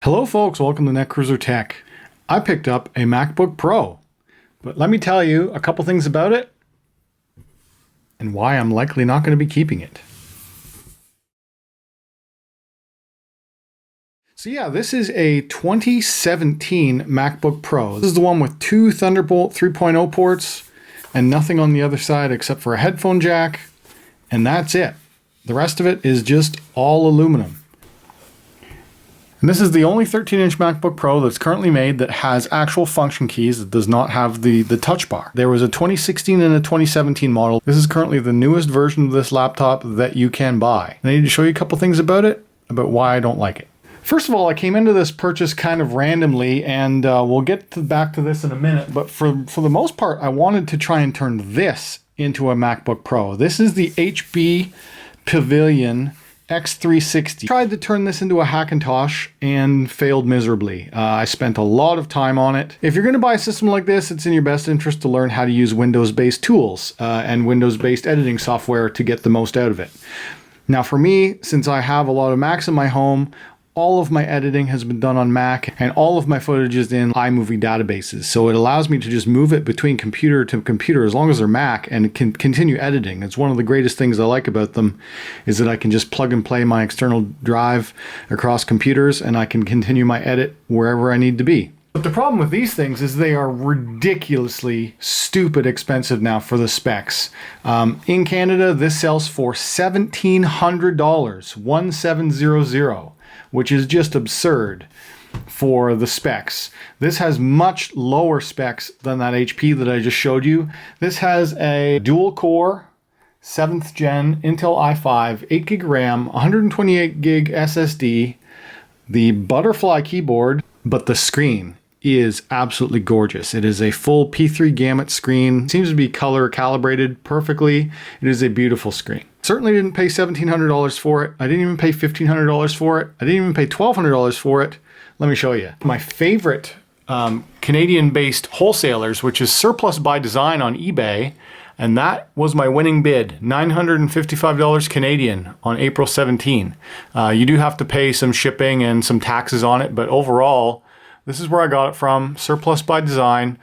Hello folks, welcome to Netcruzer Tech. I picked up a MacBook Pro, but let me tell you a couple things about it and why I'm likely not going to be keeping it. So yeah, this is a 2017 MacBook Pro. This is the one with two Thunderbolt 3.0 ports and nothing on the other side except for a headphone jack, and that's it. The rest of it is just all aluminum. And this is the only 13-inch MacBook Pro that's currently made that has actual function keys, that does not have the touch bar. There was a 2016 and a 2017 model. This is currently the newest version of this laptop that you can buy. And I need to show you a couple things about it, about why I don't like it. First of all, I came into this purchase kind of randomly, and we'll get back to this in a minute, but for the most part, I wanted to try and turn this into a MacBook Pro. This is the HP Pavilion X360. Tried to turn this into a Hackintosh and failed miserably. I spent a lot of time on it. If you're going to buy a system like this, it's in your best interest to learn how to use Windows-based tools and Windows-based editing software to get the most out of it. Now for me, since I have a lot of Macs in my home, all of my editing has been done on Mac, and all of my footage is in iMovie databases. So it allows me to just move it between computer to computer as long as they're Mac and can continue editing. It's one of the greatest things I like about them, is that I can just plug and play my external drive across computers and I can continue my edit wherever I need to be. But the problem with these things is they are ridiculously stupid expensive now for the specs. In Canada, this sells for $1,700, 1700. Which is just absurd for the specs. This has much lower specs than that HP that I just showed you. This has a dual core 7th gen Intel i5, 8 gig RAM, 128 gig SSD, the butterfly keyboard, but the screen is absolutely gorgeous. It is a full P3 gamut screen. It seems to be color calibrated perfectly. It is a beautiful screen. Certainly didn't pay $1,700 for it. I didn't even pay $1,500 for it. I didn't even pay $1,200 for it. Let me show you. My favorite Canadian-based wholesalers, which is Surplus by Design on eBay, and that was my winning bid, $955 Canadian on April 17. You do have to pay some shipping and some taxes on it, but overall, this is where I got it from, Surplus by Design.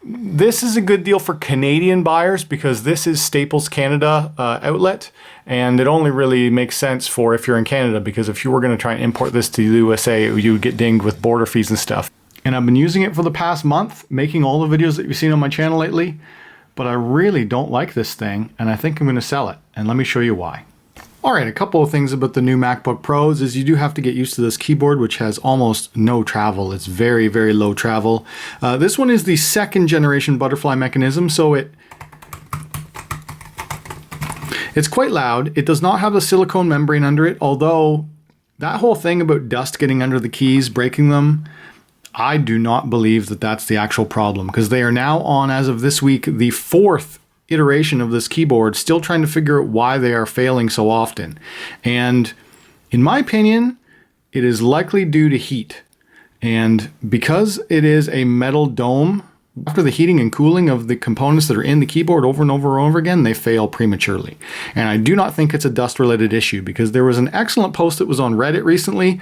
This is a good deal for Canadian buyers because this is Staples Canada outlet, and it only really makes sense for if you're in Canada, because if you were going to try and import this to the USA, you would get dinged with border fees and stuff. And I've been using it for the past month, making all the videos that you've seen on my channel lately, but I really don't like this thing, and I think I'm going to sell it, and let me show you why. Alright, a couple of things about the new MacBook Pros is you do have to get used to this keyboard, which has almost no travel. It's very, very low travel. This one is the 2nd generation butterfly mechanism, so it's quite loud. It does not have the silicone membrane under it, although that whole thing about dust getting under the keys, breaking them, I do not believe that that's the actual problem, because they are now on, as of this week, the 4th iteration of this keyboard, still trying to figure out why they are failing so often. And in my opinion, it is likely due to heat. And because it is a metal dome, after the heating and cooling of the components that are in the keyboard over and over and over again, they fail prematurely. And I do not think it's a dust-related issue, because there was an excellent post that was on Reddit recently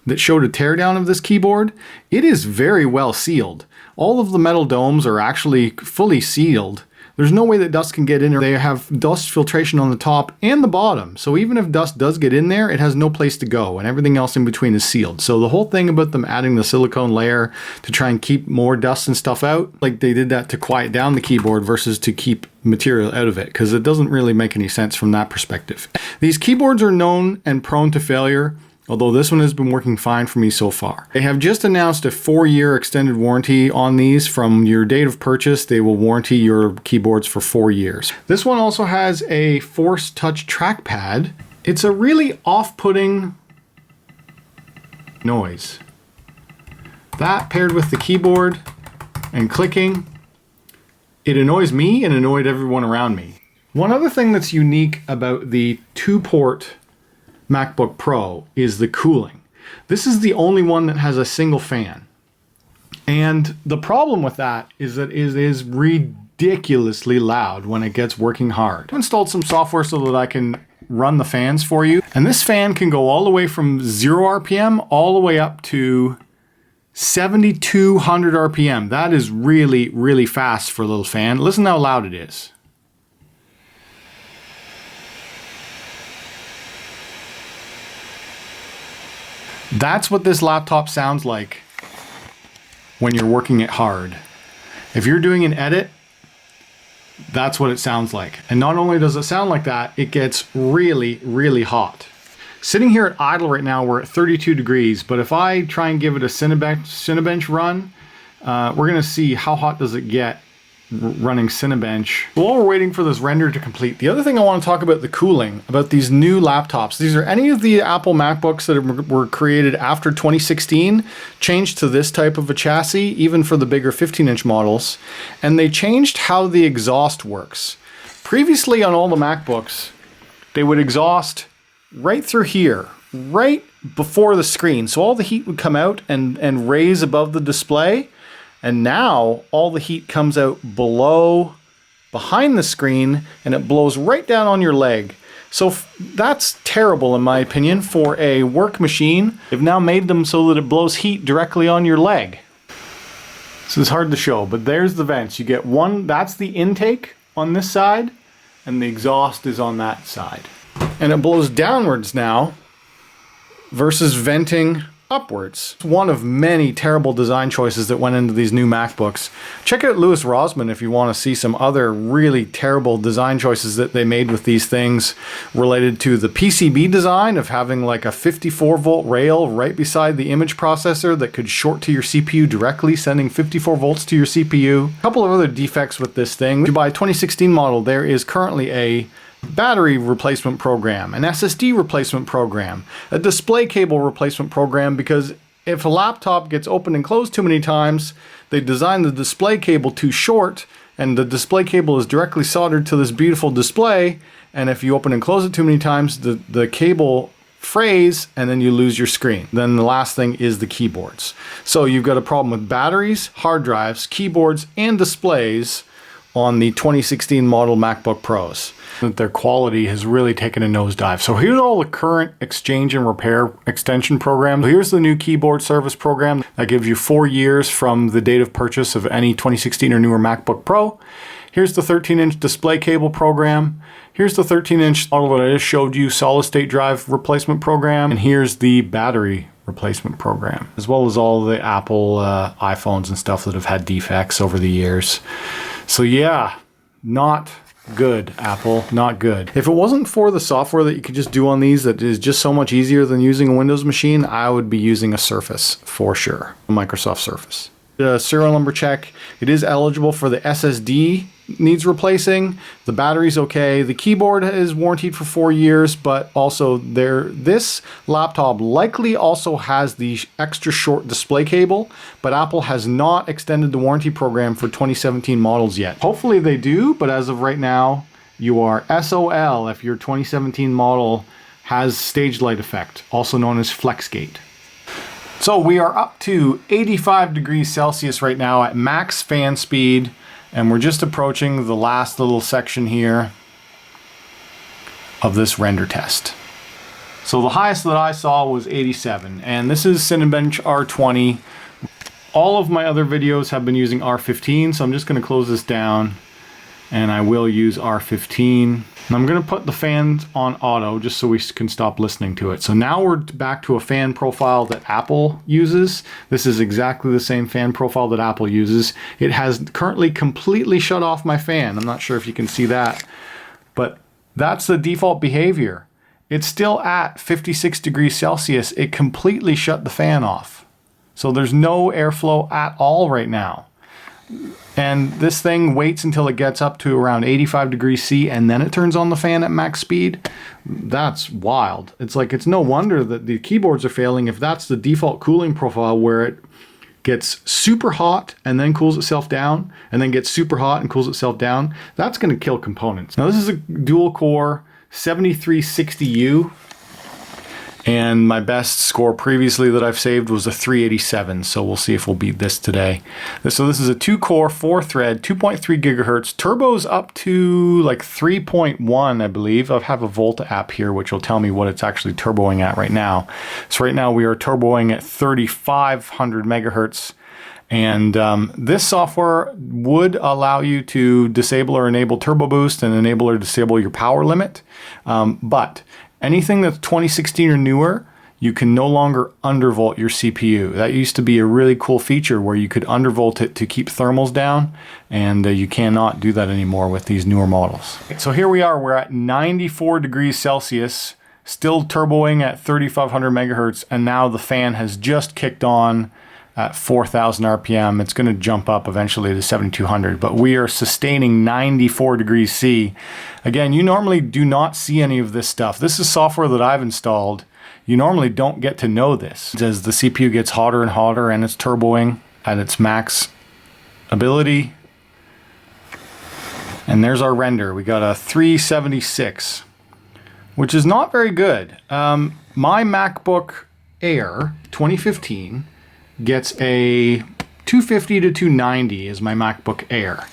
that showed a teardown of this keyboard. It is very well sealed. All of the metal domes are actually fully sealed. There's no way that dust can get in there. They have dust filtration on the top and the bottom. So even if dust does get in there, it has no place to go, and everything else in between is sealed. So the whole thing about them adding the silicone layer to try and keep more dust and stuff out, like they did that to quiet down the keyboard versus to keep material out of it, because it doesn't really make any sense from that perspective. These keyboards are known and prone to failure, although this one has been working fine for me so far. They have just announced a 4-year extended warranty on these. From your date of purchase, they will warranty your keyboards for 4 years. This one also has a Force Touch trackpad. It's a really off-putting noise. That paired with the keyboard and clicking, it annoys me and annoyed everyone around me. One other thing that's unique about the 2-port MacBook Pro is the cooling. This is the only one that has a single fan. And the problem with that is that it is ridiculously loud when it gets working hard. I installed some software so that I can run the fans for you. And this fan can go all the way from 0 RPM all the way up to 7,200 RPM. That is really, really fast for a little fan. Listen how loud it is. That's what this laptop sounds like when you're working it hard. If you're doing an edit, that's what it sounds like. And not only does it sound like that, it gets really, really hot. Sitting here at idle right now, we're at 32 degrees, but if I try and give it a Cinebench run, we're gonna see how hot does it get running Cinebench. While we're waiting for this render to complete, the other thing I want to talk about the cooling, about these new laptops. These are any of the Apple MacBooks that were created after 2016, changed to this type of a chassis, even for the bigger 15-inch models, and they changed how the exhaust works. Previously on all the MacBooks, they would exhaust right through here, right before the screen, so all the heat would come out and raise above the display. And now all the heat comes out behind the screen, and it blows right down on your leg. So that's terrible in my opinion for a work machine. They've now made them so that it blows heat directly on your leg. This is hard to show, but there's the vents. You get one, that's the intake on this side, and the exhaust is on that side. And it blows downwards now versus venting upwards. One of many terrible design choices that went into these new MacBooks. Check out Louis Rossmann if you want to see some other really terrible design choices that they made with these things related to the PCB design of having like a 54-volt rail right beside the image processor that could short to your CPU directly, sending 54 volts to your CPU. A couple of other defects with this thing. If you buy a 2016 model, there is currently a battery replacement program, an SSD replacement program, a display cable replacement program, because if a laptop gets opened and closed too many times, they design the display cable too short, and the display cable is directly soldered to this beautiful display, and if you open and close it too many times, the cable frays and then you lose your screen. Then the last thing is the keyboards. So you've got a problem with batteries, hard drives, keyboards, and displays on the 2016 model MacBook Pros. That their quality has really taken a nosedive. So here's all the current exchange and repair extension programs. Here's the new keyboard service program that gives you 4 years from the date of purchase of any 2016 or newer MacBook Pro. Here's the 13-inch display cable program. Here's the 13-inch model that I just showed you, solid state drive replacement program. And here's the battery replacement program, as well as all the Apple iPhones and stuff that have had defects over the years. So yeah, not good, Apple, not good. If it wasn't for the software that you could just do on these that is just so much easier than using a Windows machine, I would be using a Surface for sure, a Microsoft Surface. Serial number check, it is eligible for the SSD, needs replacing. The battery's okay. The keyboard is warranted for 4 years, but also this laptop likely also has the extra short display cable, but Apple has not extended the warranty program for 2017 models yet. Hopefully they do, but as of right now, you are SOL if your 2017 model has stage light effect, also known as FlexGate. So we are up to 85 degrees Celsius right now at max fan speed, and we're just approaching the last little section here of this render test. So the highest that I saw was 87, and this is Cinebench R20. All of my other videos have been using R15, so I'm just going to close this down, and I will use R15. And I'm going to put the fans on auto just so we can stop listening to it. So now we're back to a fan profile that Apple uses. This is exactly the same fan profile that Apple uses. It has currently completely shut off my fan. I'm not sure if you can see that, but that's the default behavior. It's still at 56 degrees Celsius. It completely shut the fan off. So there's no airflow at all right now. And this thing waits until it gets up to around 85 degrees C and then it turns on the fan at max speed. That's wild. It's like, it's no wonder that the keyboards are failing if that's the default cooling profile, where it gets super hot and then cools itself down, and then gets super hot and cools itself down. That's going to kill components. Now this is a dual core 7360U. And my best score previously that I've saved was a 387, so we'll see if we'll beat this today. So this is a 2-core, 4-thread, 2.3 gigahertz. Turbo's up to like 3.1, I believe. I have a Volta app here, which will tell me what it's actually turboing at right now. So right now we are turboing at 3,500 megahertz. And this software would allow you to disable or enable turbo boost and enable or disable your power limit. But anything that's 2016 or newer, you can no longer undervolt your CPU. That used to be a really cool feature where you could undervolt it to keep thermals down, and you cannot do that anymore with these newer models. So here we are, we're at 94 degrees Celsius, still turboing at 3,500 megahertz, and now the fan has just kicked on at 4,000 RPM. It's going to jump up eventually to 7,200, but we are sustaining 94 degrees C. Again, you normally do not see any of this stuff. This is software that I've installed. You normally don't get to know this. As the CPU gets hotter and hotter and it's turboing at its max ability. And there's our render. We got a 376, which is not very good. My MacBook Air 2015 gets a 250 to 290 is my MacBook Air.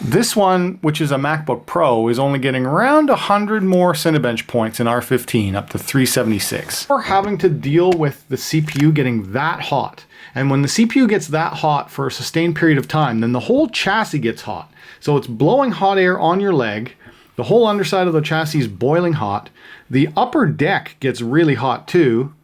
This one, which is a MacBook Pro, is only getting around 100 more Cinebench points in R15, up to 376. We're having to deal with the CPU getting that hot. And when the CPU gets that hot for a sustained period of time, then the whole chassis gets hot. So it's blowing hot air on your leg. The whole underside of the chassis is boiling hot. The upper deck gets really hot too.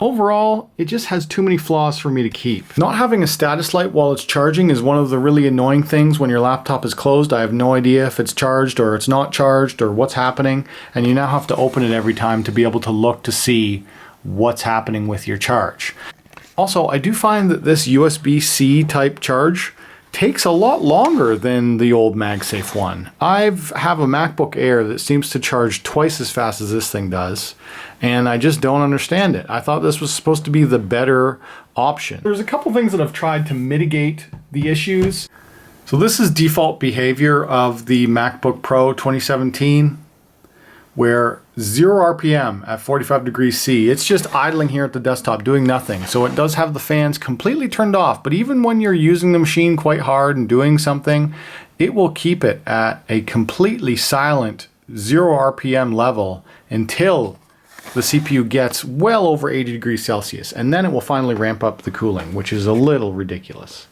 Overall, it just has too many flaws for me to keep. Not having a status light while it's charging is one of the really annoying things when your laptop is closed. I have no idea if it's charged or it's not charged or what's happening, and you now have to open it every time to be able to look to see what's happening with your charge. Also, I do find that this USB-C type charge takes a lot longer than the old MagSafe one. I have a MacBook Air that seems to charge twice as fast as this thing does, and I just don't understand it. I thought this was supposed to be the better option. There's a couple things that I've tried to mitigate the issues. So this is default behavior of the MacBook Pro 2017, where 0 RPM at 45 degrees C. It's just idling here at the desktop doing nothing. So it does have the fans completely turned off, but even when you're using the machine quite hard and doing something, it will keep it at a completely silent 0 RPM level until the CPU gets well over 80 degrees Celsius, and then it will finally ramp up the cooling, which is a little ridiculous.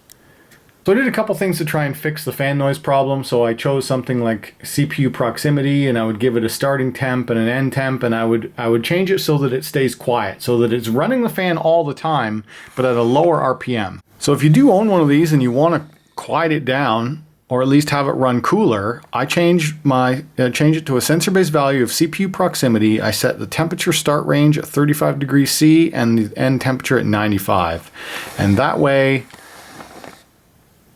So I did a couple things to try and fix the fan noise problem. So I chose something like CPU proximity, and I would give it a starting temp and an end temp, and I would change it so that it stays quiet, so that it's running the fan all the time, but at a lower RPM. So if you do own one of these and you want to quiet it down, or at least have it run cooler, I change it to a sensor-based value of CPU proximity. I set the temperature start range at 35 degrees C and the end temperature at 95. And that way,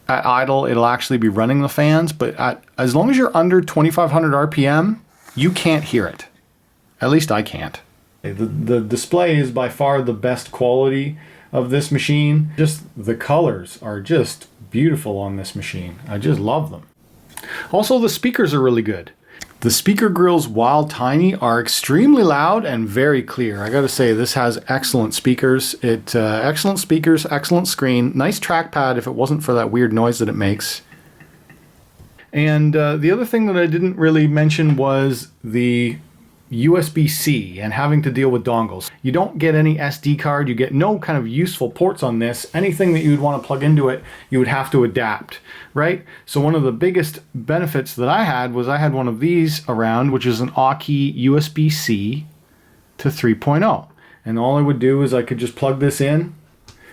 at idle, it'll actually be running the fans, but as long as you're under 2,500 RPM, you can't hear it. At least I can't. The display is by far the best quality of this machine. Just the colors are just beautiful on this machine. I just love them. Also, the speakers are really good. The speaker grills, while tiny, are extremely loud and very clear. I gotta say, this has excellent speakers. Excellent speakers, excellent screen, nice trackpad if it wasn't for that weird noise that it makes. And the other thing that I didn't really mention was the USB-C and having to deal with dongles. You don't get any SD card, you get no kind of useful ports on this. Anything that you would want to plug into it, you would have to adapt, right? So one of the biggest benefits that I had was I had one of these around, which is an Aukey USB-C to 3.0. And all I would do is I could just plug this in,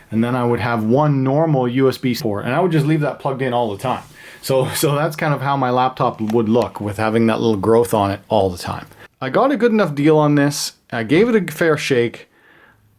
and then I would have one normal USB port, and I would just leave that plugged in all the time. So that's kind of how my laptop would look with having that little growth on it all the time. I got a good enough deal on this. I gave it a fair shake.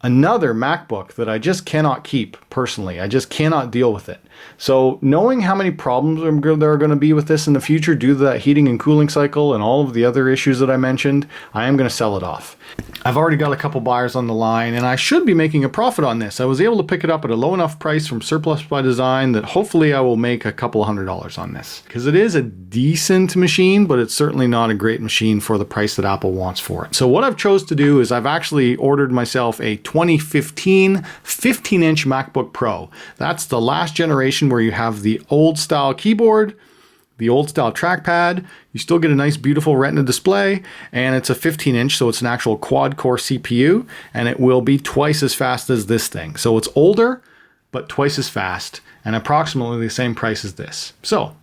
another MacBook that I just cannot keep personally. I just cannot deal with it. So knowing how many problems there are going to be with this in the future due to that heating and cooling cycle and all of the other issues that I mentioned, I am going to sell it off. I've already got a couple buyers on the line and I should be making a profit on this. I was able to pick it up at a low enough price from Surplus by Design that hopefully I will make a couple $100 on this. Because it is a decent machine, but it's certainly not a great machine for the price that Apple wants for it. So what I've chose to do is I've actually ordered myself a 2015 15-inch MacBook Pro. That's the last generation where you have the old style keyboard, the old style trackpad, you still get a nice beautiful Retina display, and it's a 15-inch, so it's an actual quad-core CPU, and it will be twice as fast as this thing. So it's older, but twice as fast, and approximately the same price as this. So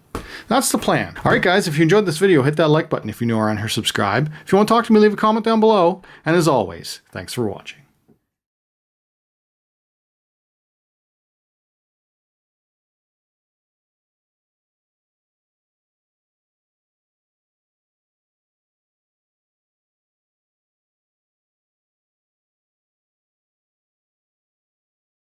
that's the plan. All right, guys, if you enjoyed this video, hit that like button. If you're new around here, subscribe. If you want to talk to me, leave a comment down below. And as always, thanks for watching.